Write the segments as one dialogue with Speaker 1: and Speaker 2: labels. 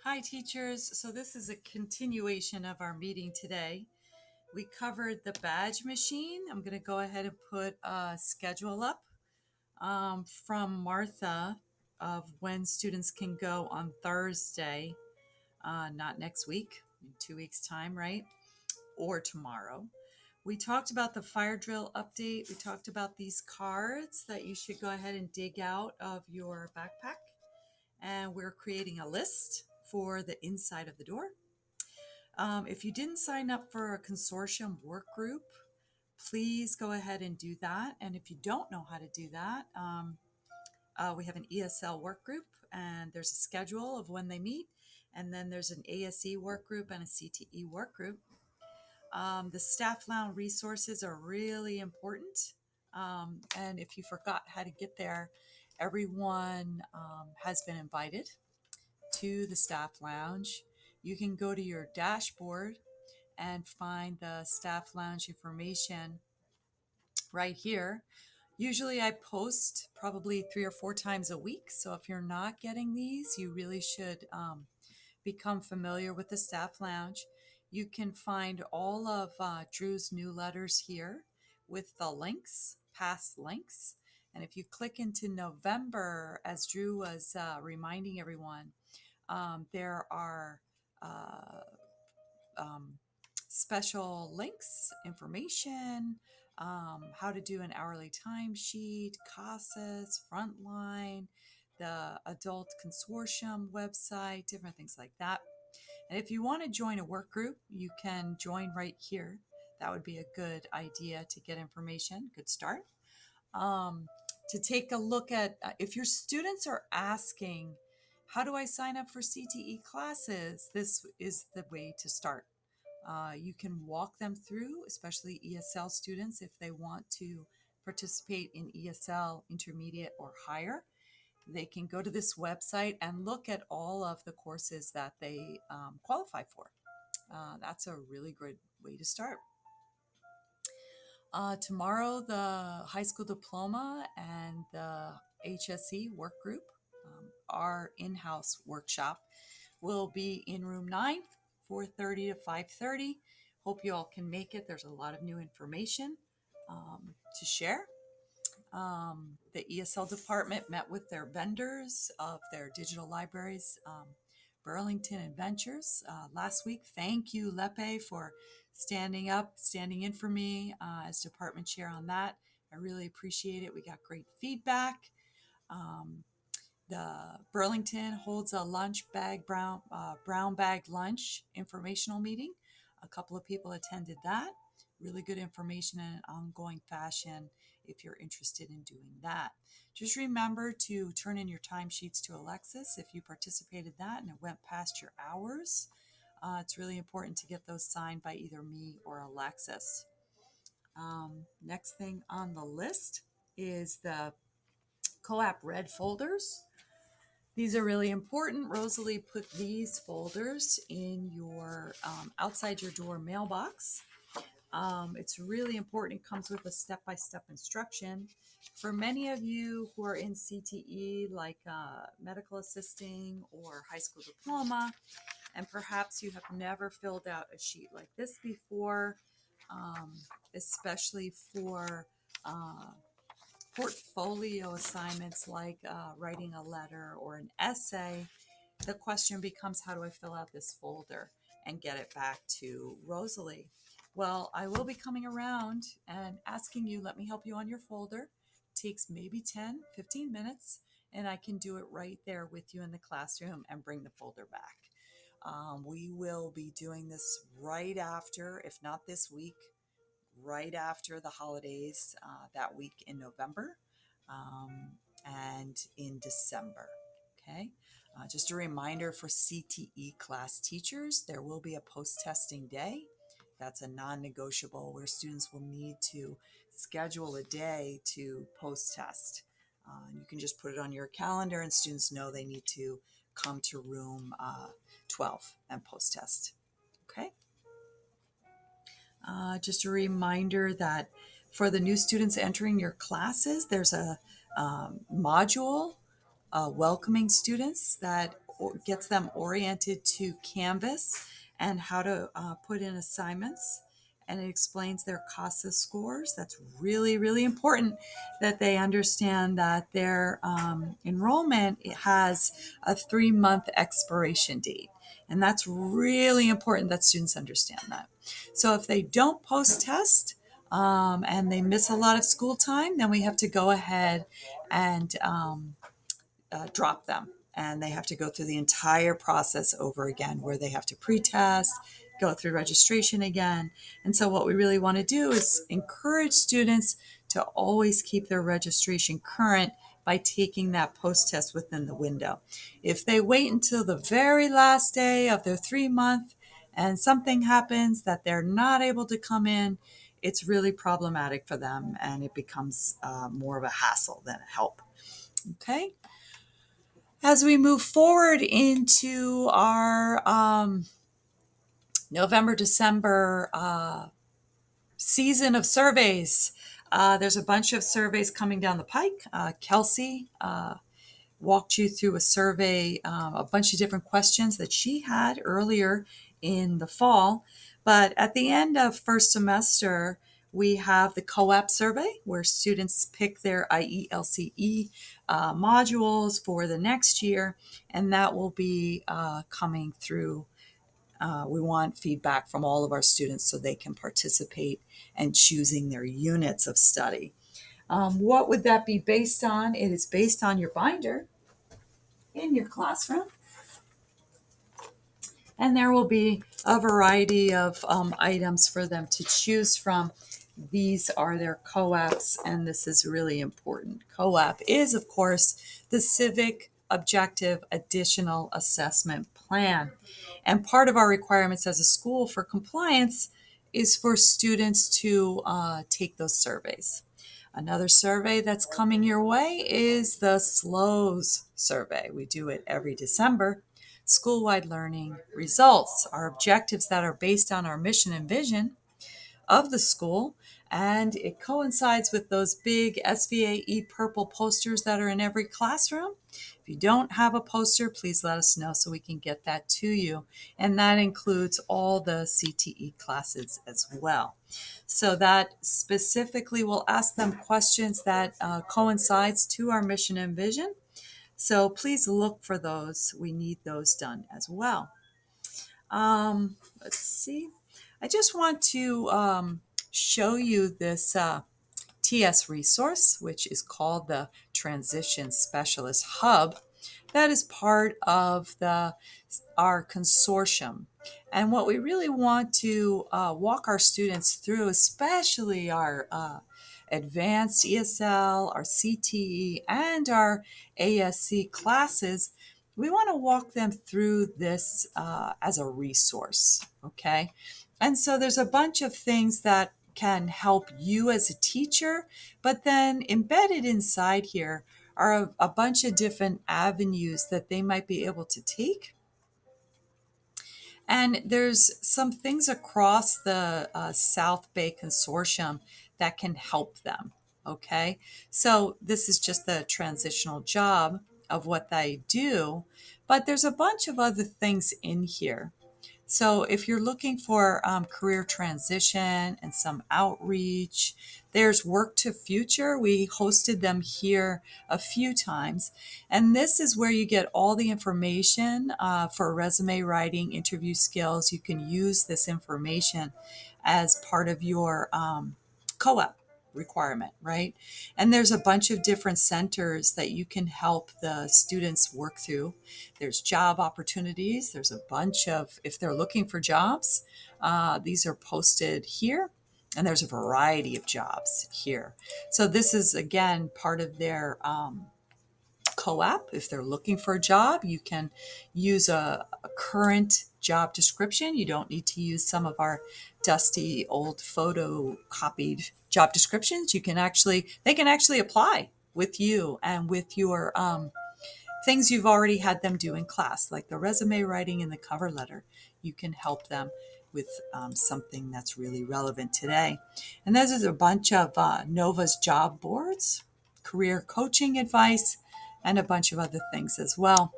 Speaker 1: Hi, teachers. So this is a continuation of our meeting today. We covered the badge machine. I'm going to go ahead and put a schedule up from Martha of when students can go on Thursday, not next week, in 2 weeks' time, right? Or tomorrow. We talked about the fire drill update. We talked about these cards that you should go ahead and dig out of your backpack. And we're creating a list for the inside of the door. If you didn't sign up for a consortium work group, please go ahead and do that. And if you don't know how to do that, we have an ESL work group, and there's a schedule of when they meet. And then there's an ASE work group and a CTE work group. The staff lounge resources are really important. And if you forgot how to get there, everyone has been invited to the staff lounge. You can go to your dashboard and find the staff lounge information right here. Usually I post probably 3 or 4 times a week. So if you're not getting these, you really should become familiar with the staff lounge. You can find all of Drew's new letters here with the links, past links. And if you click into November, as Drew was reminding everyone, there are um, special links, information, how to do an hourly timesheet, CASAs, Frontline, the Adult Consortium website, different things like that. And if you want to join a work group, you can join right here. That would be a good idea to get information, good start. Um, to take a look at if your students are asking, how do I sign up for CTE classes? This is the way to start. You can walk them through, especially ESL students, if they want to participate in ESL intermediate or higher. They can go to this website and look at all of the courses that they qualify for. That's a really good way to start. Tomorrow, the high school diploma and the HSE work group, our in-house workshop, will be in room 9, 4:30 to 5:30. Hope you all can make it. There's a lot of new information to share. The ESL department met with their vendors of their digital libraries, Burlington Adventures, last week. Thank you, Lepe, for standing in for me as department chair on that. I really appreciate it. We got great feedback. The Burlington holds a brown bag lunch informational meeting. A couple of people attended that. Really good information in an ongoing fashion if you're interested in doing that. Just remember to turn in your timesheets to Alexis if you participated that and it went past your hours. It's really important to get those signed by either me or Alexis. Next thing on the list is the COAP red folders. These are really important. Rosalie put these folders in your outside your door mailbox. It's really important. It comes with a step-by-step instruction. For many of you who are in CTE, like medical assisting or high school diploma, and perhaps you have never filled out a sheet like this before, especially for portfolio assignments like writing a letter or an essay, the question becomes, how do I fill out this folder and get it back to Rosalie? Well, I will be coming around and asking you, let me help you on your folder. It takes maybe 10, 15 minutes, and I can do it right there with you in the classroom and bring the folder back. We will be doing this right after, if not this week, right after the holidays, that week in November and in December. Okay. Just a reminder for CTE class teachers, there will be a post-testing day. That's a non-negotiable where students will need to schedule a day to post-test. You can just put it on your calendar and students know they need to come to room 12 and post-test. Okay. Just a reminder that for the new students entering your classes, there's a module welcoming students that gets them oriented to Canvas and how to put in assignments, and it explains their CASA scores. That's really, really important that they understand that their enrollment has a 3-month expiration date. And that's really important that students understand that. So if they don't post test and they miss a lot of school time, then we have to go ahead and drop them. And they have to go through the entire process over again, where they have to pre-test, go through registration again. And so what we really want to do is encourage students to always keep their registration current by taking that post-test within the window. If they wait until the very last day of their 3-month and something happens that they're not able to come in, it's really problematic for them, and it becomes more of a hassle than a help. Okay. As we move forward into our November, December season of surveys, there's a bunch of surveys coming down the pike. Kelsey walked you through a survey, a bunch of different questions that she had earlier in the fall. But at the end of first semester, we have the COAP survey, where students pick their IELCE modules for the next year, and that will be coming through. We want feedback from all of our students so they can participate and choosing their units of study. What would that be based on? It is based on your binder in your classroom. And there will be a variety of items for them to choose from. These are their COAPs, and this is really important. COAP is, of course, the Civic Objective Additional Assessment Plan. And part of our requirements as a school for compliance is for students to take those surveys. Another survey that's coming your way is the SLOES survey. We do it every December. School-wide learning results are objectives that are based on our mission and vision of the school, and it coincides with those big SVAE purple posters that are in every classroom. If you don't have a poster, please let us know so we can get that to you, and that includes all the Cte classes as well. So that specifically will ask them questions that coincides to our mission and vision. So please look for those. We need those done as well. Let's see. I just want to show you this TS resource, which is called the Transition Specialist Hub. That is part of our consortium. And what we really want to walk our students through, especially our advanced ESL, our CTE, and our ASC classes, we want to walk them through this as a resource, okay? And so there's a bunch of things that can help you as a teacher, but then embedded inside here are a bunch of different avenues that they might be able to take. And there's some things across the South Bay Consortium that can help them, okay? So this is just the transitional job of what they do, but there's a bunch of other things in here. So if you're looking for career transition and some outreach, there's Work to Future. We hosted them here a few times. And this is where you get all the information for resume writing, interview skills. You can use this information as part of your co-op requirement, right? And there's a bunch of different centers that you can help the students work through. There's job opportunities. There's a bunch of, if they're looking for jobs, these are posted here. And there's a variety of jobs here. So this is, again, part of their co-op. If they're looking for a job, you can use a current job description. You don't need to use some of our dusty old photocopied job descriptions. They can actually apply with you and with your things you've already had them do in class, like the resume writing and the cover letter. You can help them with something that's really relevant today. And there's a bunch of NOVA's job boards, career coaching advice, and a bunch of other things as well.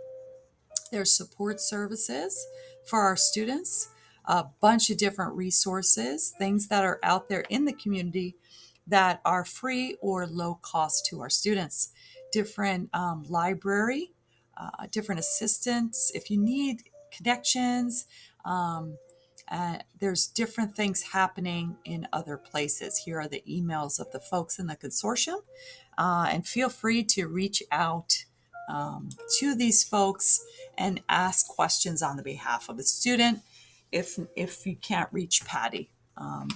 Speaker 1: There's support services for our students, a bunch of different resources, things that are out there in the community that are free or low cost to our students. Different library, different assistants. If you need connections, um, there's different things happening in other places. Here are the emails of the folks in the consortium, and feel free to reach out to these folks and ask questions on the behalf of the student if you can't reach Patty.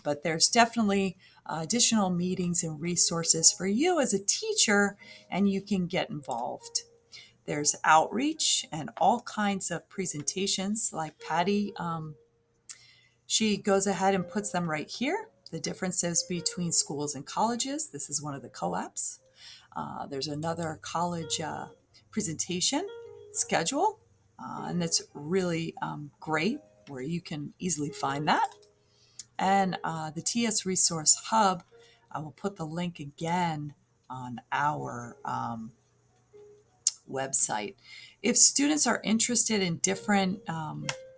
Speaker 1: But there's definitely additional meetings and resources for you as a teacher, and you can get involved. There's outreach and all kinds of presentations like Patty. She goes ahead and puts them right here. The differences between schools and colleges. This is one of the co-ops. There's another college presentation schedule, and it's really great where you can easily find that. And the TS Resource Hub, I will put the link again on our website. If students are interested in different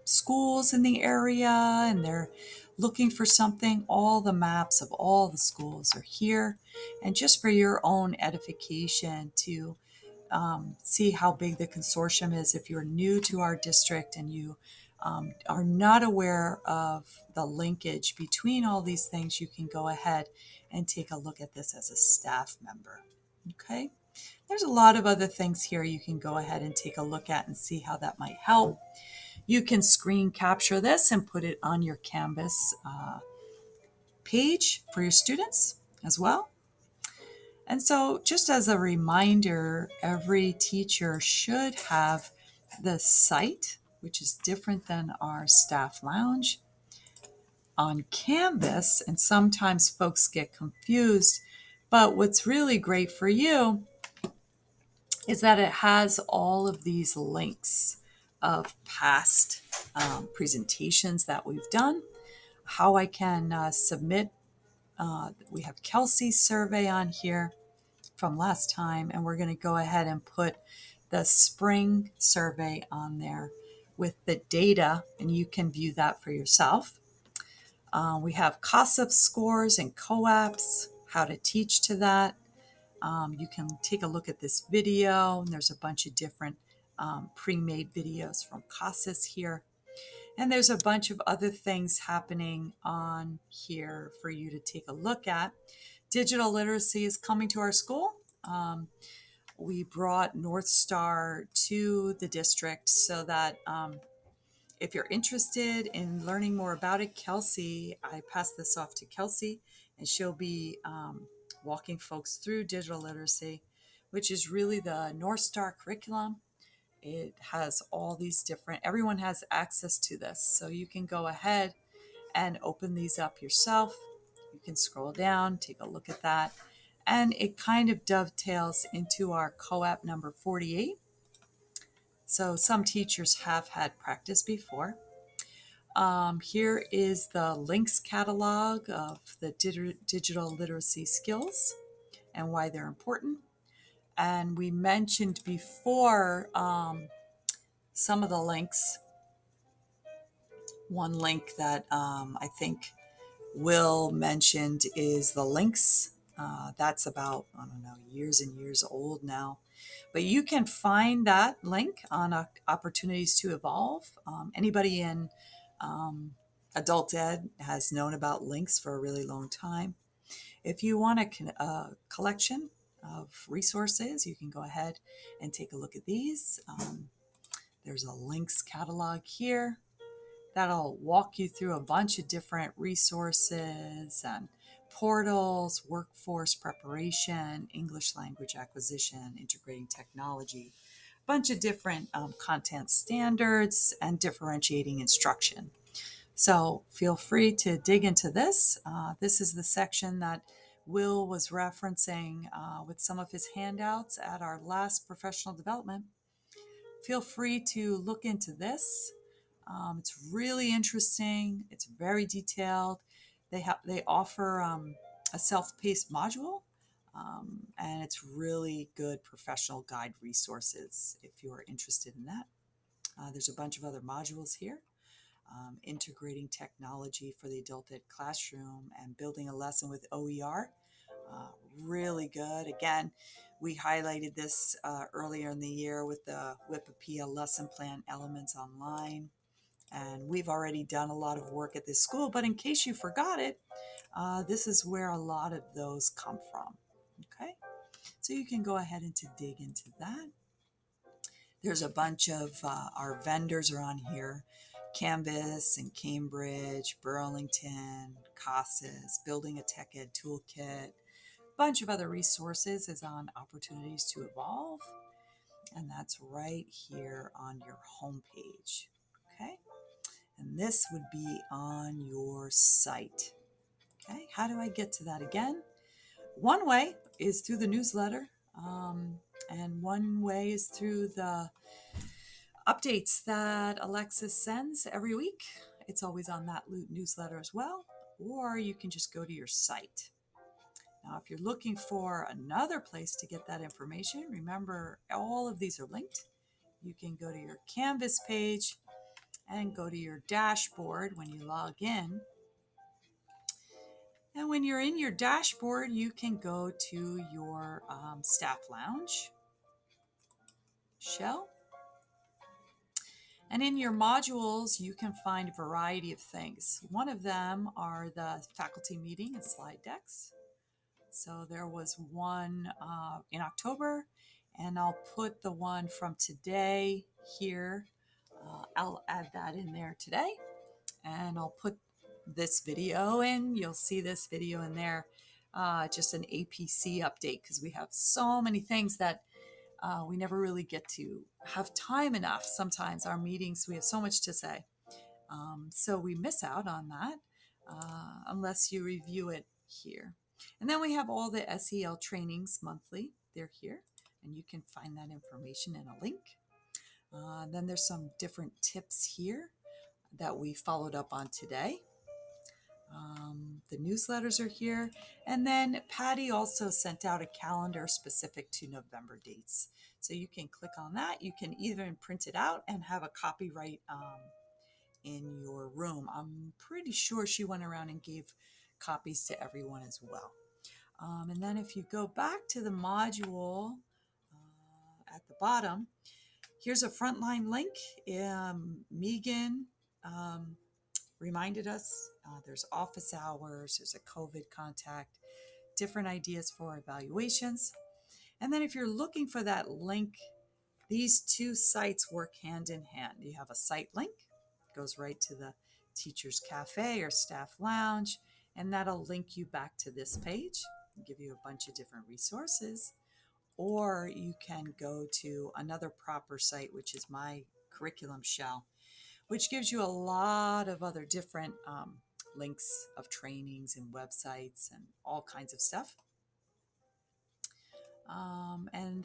Speaker 1: schools in the area and they're looking for something, all the maps of all the schools are here. And just for your own edification to see how big the consortium is, if you're new to our district and you are not aware of the linkage between all these things, you can go ahead and take a look at this as a staff member. Okay. There's a lot of other things here you can go ahead and take a look at and see how that might help. You can screen capture this and put it on your Canvas page for your students as well. And so just as a reminder, every teacher should have the site, which is different than our staff lounge, on Canvas. And sometimes folks get confused, but what's really great for you is that it has all of these links of past presentations that we've done, how I can submit. We have Kelsey's survey on here from last time, and we're going to go ahead and put the spring survey on there with the data, and you can view that for yourself. We have COSAP scores and co-ops, how to teach to that. You can take a look at this video, and there's a bunch of different pre-made videos from CASAS here. And there's a bunch of other things happening on here for you to take a look at. Digital literacy is coming to our school. We brought North Star to the district so that if you're interested in learning more about it, Kelsey, I pass this off to Kelsey, and she'll be walking folks through digital literacy, which is really the North Star curriculum. It has all these different, everyone has access to this. So you can go ahead and open these up yourself. You can scroll down, take a look at that. And it kind of dovetails into our co-op number 48. So some teachers have had practice before. Here is the links catalog of the digital literacy skills and why they're important. And we mentioned before some of the links. One link that I think Will mentioned is the links. That's about, I don't know, years and years old now. But you can find that link on Opportunities to Evolve. Anybody in adult ed has known about links for a really long time. If you want a collection of resources, you can go ahead and take a look at these. There's a links catalog here that'll walk you through a bunch of different resources and portals, workforce preparation, English language acquisition, integrating technology, a bunch of different content standards, and differentiating instruction. So feel free to dig into this. This is the section that Will was referencing with some of his handouts at our last professional development. Feel free to look into this. It's really interesting. It's very detailed. They offer a self-paced module, and it's really good professional guide resources if you're interested in that. There's a bunch of other modules here. Integrating technology for the adult ed classroom and building a lesson with OER. Really good. Again, we highlighted this earlier in the year with the WIPAPIA lesson plan elements online. And we've already done a lot of work at this school, but in case you forgot it, this is where a lot of those come from. Okay, so you can go ahead and to dig into that. There's a bunch of our vendors are on here. Canvas and Cambridge, Burlington, CASAS, Building a Tech Ed Toolkit. Bunch of other resources is on Opportunities to Evolve. And that's right here on your homepage. Okay. And this would be on your site. Okay. How do I get to that again? One way is through the newsletter. And one way is through the updates that Alexis sends every week. It's always on that newsletter as well. Or you can just go to your site. Now, if you're looking for another place to get that information, remember all of these are linked. You can go to your Canvas page and go to your dashboard when you log in. And when you're in your dashboard, you can go to your staff lounge shell. And in your modules, you can find a variety of things. One of them are the faculty meeting and slide decks. So there was one in October, and I'll put the one from today here. I'll add that in there today, and I'll put this video in. You'll see this video in there, just an APC update, because we have so many things that we never really get to have time enough. Sometimes our meetings, we have so much to say. So we miss out on that unless you review it here. And then we have all the SEL trainings monthly. They're here, and you can find that information in a link. Then there's some different tips here that we followed up on today. The newsletters are here. And then Patty also sent out a calendar specific to November dates. So you can click on that. You can even print it out and have a copyright in your room. I'm pretty sure she went around and gave copies to everyone as well. And then if you go back to the module at the bottom, here's a frontline link. Megan reminded us there's office hours, there's a COVID contact, different ideas for evaluations. And then if you're looking for that link, these two sites work hand in hand. You have a site link, goes right to the Teacher's Cafe or Staff Lounge, and that'll link you back to this page and give you a bunch of different resources. Or you can go to another proper site, which is my curriculum shell, which gives you a lot of other different links of trainings and websites and all kinds of stuff. And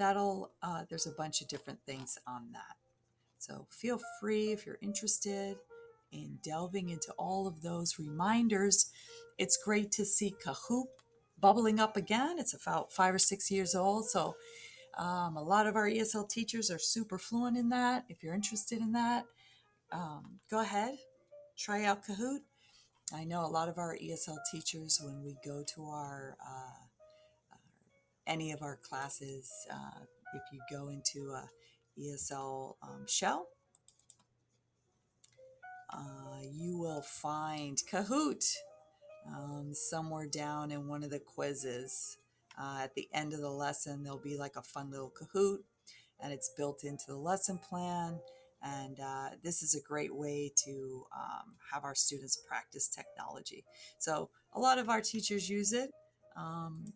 Speaker 1: there's a bunch of different things on that. So feel free, if you're interested in delving into all of those reminders. It's great to see Kahoot bubbling up again. It's about 5 or 6 years old. So a lot of our ESL teachers are super fluent in that. If you're interested in that, go ahead, try out Kahoot. I know a lot of our ESL teachers, when we go to our any of our classes, if you go into a ESL shell, you will find Kahoot somewhere down in one of the quizzes. At the end of the lesson, there'll be like a fun little Kahoot, and it's built into the lesson plan. And this is a great way to have our students practice technology. So a lot of our teachers use it.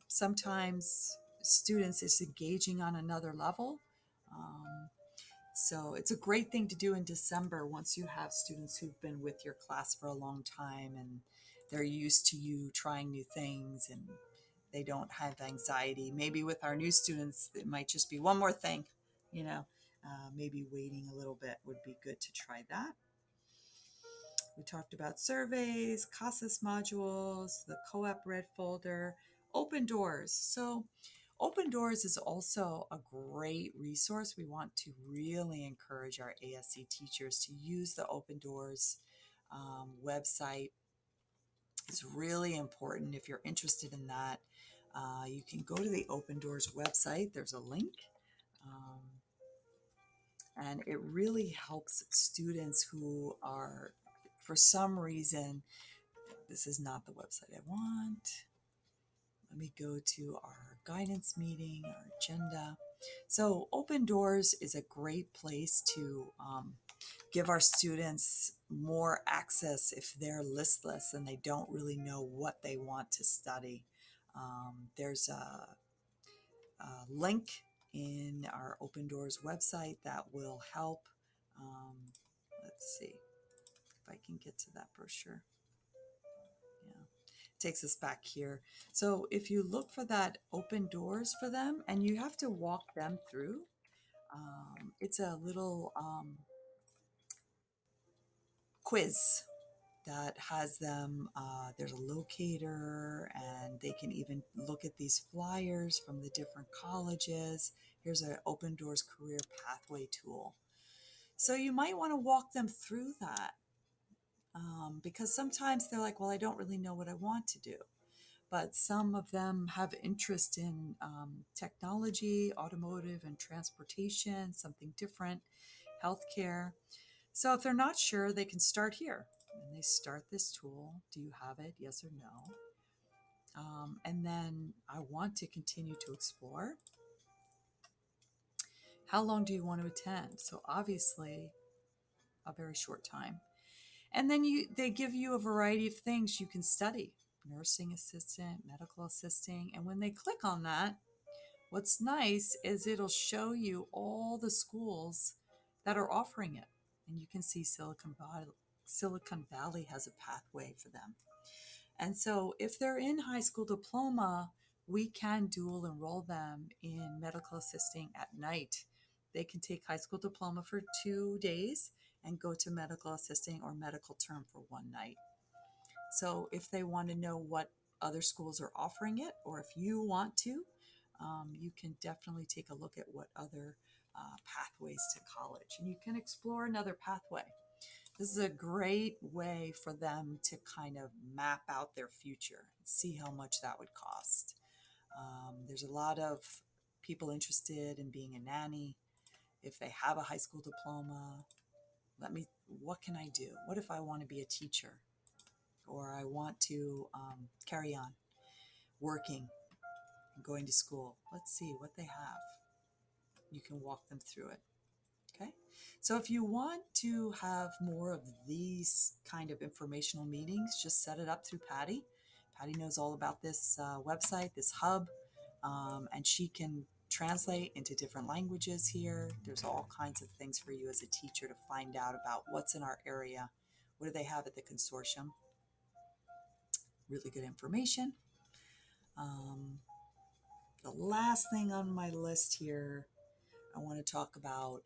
Speaker 1: Sometimes students is engaging on another level. So it's a great thing to do in December once you have students who've been with your class for a long time and they're used to you trying new things and they don't have anxiety. Maybe with our new students, it might just be one more thing, maybe waiting a little bit would be good to try that. We talked about surveys, CASAS modules, the COAP red folder, open doors. So Open Doors is also a great resource. We want to really encourage our ASC teachers to use the Open Doors website. It's really important. If you're interested in that, you can go to the Open Doors website. There's a link. And it really helps students who are, for some reason, this is not the website I want. Let me go to our guidance meeting, our agenda. So Open Doors is a great place to give our students more access if they're listless and they don't really know what they want to study. There's a link in our Open Doors website that will help. Let's see if I can get to that brochure. Yeah, it takes us back here. So if you look for that Open Doors for them, and you have to walk them through, it's a little quiz that has them, there's a locator, and they can even look at these flyers from the different colleges. Here's an Open Doors career pathway tool. So you might want to walk them through that because sometimes they're like, well, I don't really know what I want to do. But some of them have interest in technology, automotive and transportation, something different, healthcare. So if they're not sure, they can start here. And they start this tool. Do you have it? Yes or no? And then I want to continue to explore. How long do you want to attend? So obviously a very short time. And then they give you a variety of things you can study: nursing assistant, medical assisting. And when they click on that, what's nice is it'll show you all the schools that are offering it. And you can see Silicon Valley has a pathway for them. And so if they're in high school diploma, we can dual enroll them in medical assisting at night. They can take high school diploma for 2 days and go to medical assisting or medical term for 1 night. So if they want to know what other schools are offering it, or if you want to, you can definitely take a look at what other pathways to college, and you can explore another pathway. This is a great way for them to kind of map out their future and see how much that would cost. There's a lot of people interested in being a nanny. If they have a high school diploma, what can I do? What if I want to be a teacher, or I want to carry on working and going to school? Let's see what they have. You can walk them through it. Okay, so if you want to have more of these kind of informational meetings, just set it up through Patty. Patty knows all about this website, this hub, and she can translate into different languages here. There's all kinds of things for you as a teacher to find out about what's in our area. What do they have at the consortium? Really good information. The last thing on my list here I want to talk about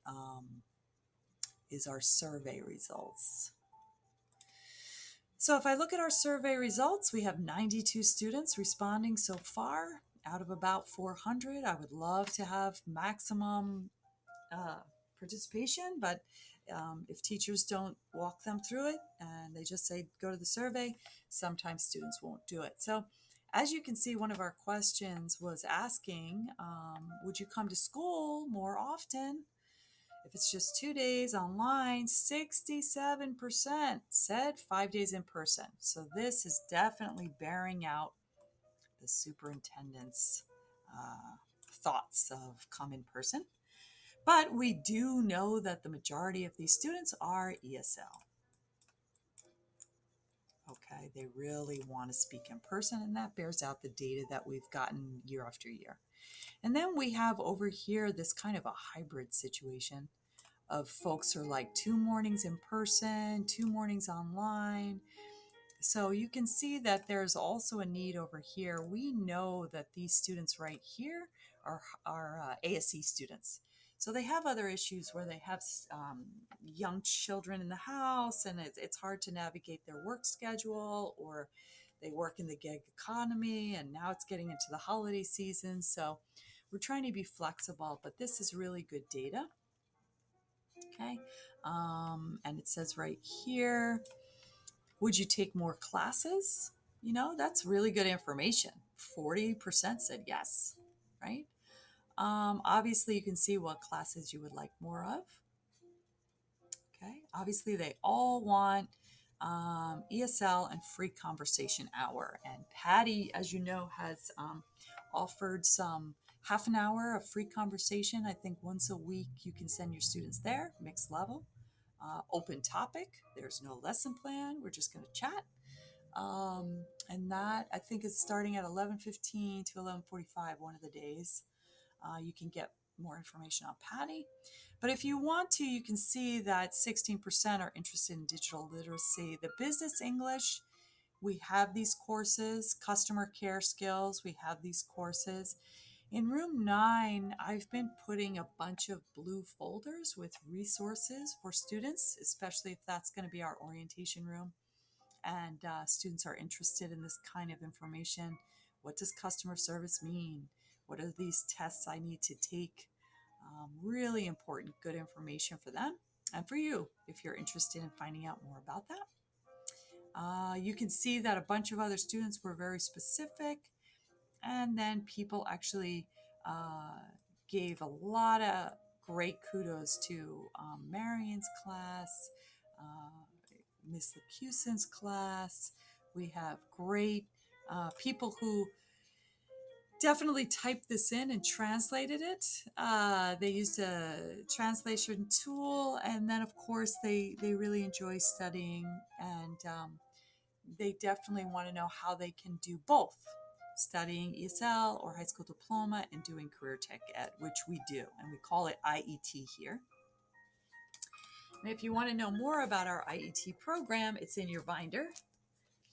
Speaker 1: is our survey results. So if I look at our survey results, we have 92 students responding so far out of about 400. I would love to have maximum participation, but if teachers don't walk them through it and they just say go to the survey, sometimes students won't do it. So as you can see, one of our questions was asking, would you come to school more often? If it's just 2 days online, 67% said 5 days in person. So this is definitely bearing out the superintendent's thoughts of come in person. But we do know that the majority of these students are ESL. Okay, they really want to speak in person, and that bears out the data that we've gotten year after year. And then we have over here this kind of a hybrid situation of folks who are like 2 mornings in person, 2 mornings online. So you can see that there's also a need over here. We know that these students right here are ASC students. So they have other issues where they have young children in the house, and it's hard to navigate their work schedule, or they work in the gig economy, and now it's getting into the holiday season. So we're trying to be flexible, but this is really good data. Okay. And it says right here, would you take more classes? That's really good information. 40% said yes, right? Obviously, you can see what classes you would like more of. Okay. Obviously, they all want ESL and free conversation hour. And Patty, as you know, has offered some half an hour of free conversation. I think once a week you can send your students there, mixed level, open topic. There's no lesson plan. We're just going to chat. And that I think is starting at 11:15 to 11:45 one of the days. You can get more information on Patty. But if you want to, you can see that 16% are interested in digital literacy. The business English, we have these courses. Customer care skills, we have these courses. In room 9, I've been putting a bunch of blue folders with resources for students, especially if that's going to be our orientation room. And students are interested in this kind of information. What does customer service mean? What are these tests I need to take? Really important, good information for them and for you if you're interested in finding out more about that. You can see that a bunch of other students were very specific, and then people actually gave a lot of great kudos to Marion's class, Miss Lacuson's class. We have great people who definitely typed this in and translated it. They used a translation tool, and then of course they really enjoy studying, and they definitely want to know how they can do both, studying ESL or high school diploma and doing career tech ed, which we do, and we call it IET here. And if you want to know more about our IET program, it's in your binder,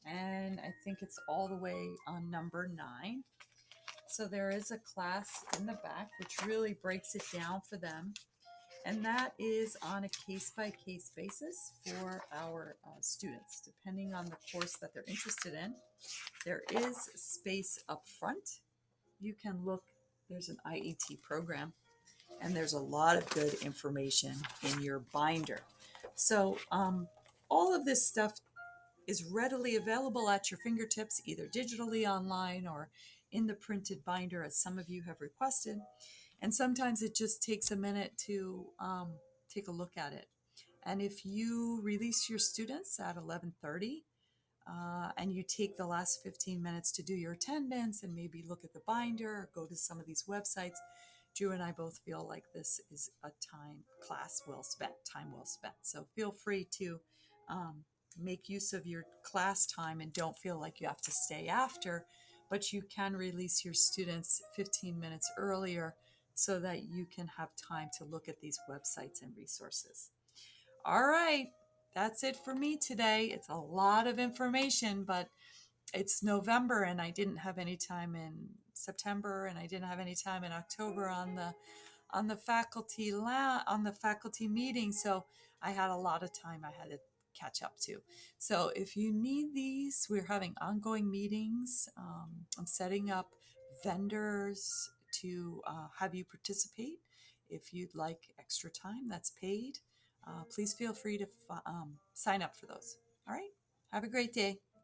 Speaker 1: and I think it's all the way on number 9. So there is a class in the back which really breaks it down for them, and that is on a case-by-case basis for our students, depending on the course that they're interested in. There is space up front. You can look, there's an IET program, and there's a lot of good information in your binder. So all of this stuff is readily available at your fingertips, either digitally online or in the printed binder, as some of you have requested. And sometimes it just takes a minute to take a look at it. And if you release your students at 11:30 and you take the last 15 minutes to do your attendance and maybe look at the binder or go to some of these websites, Drew and I both feel like this is a class well spent, time well spent. So feel free to make use of your class time and don't feel like you have to stay after, but you can release your students 15 minutes earlier so that you can have time to look at these websites and resources. All right, that's it for me today. It's a lot of information, but it's November and I didn't have any time in September, and I didn't have any time in October on the faculty meeting, so I had a lot of time I had to catch up to. So if you need these, we're having ongoing meetings. I'm setting up vendors to have you participate. If you'd like extra time that's paid, please feel free to sign up for those. All right, have a great day.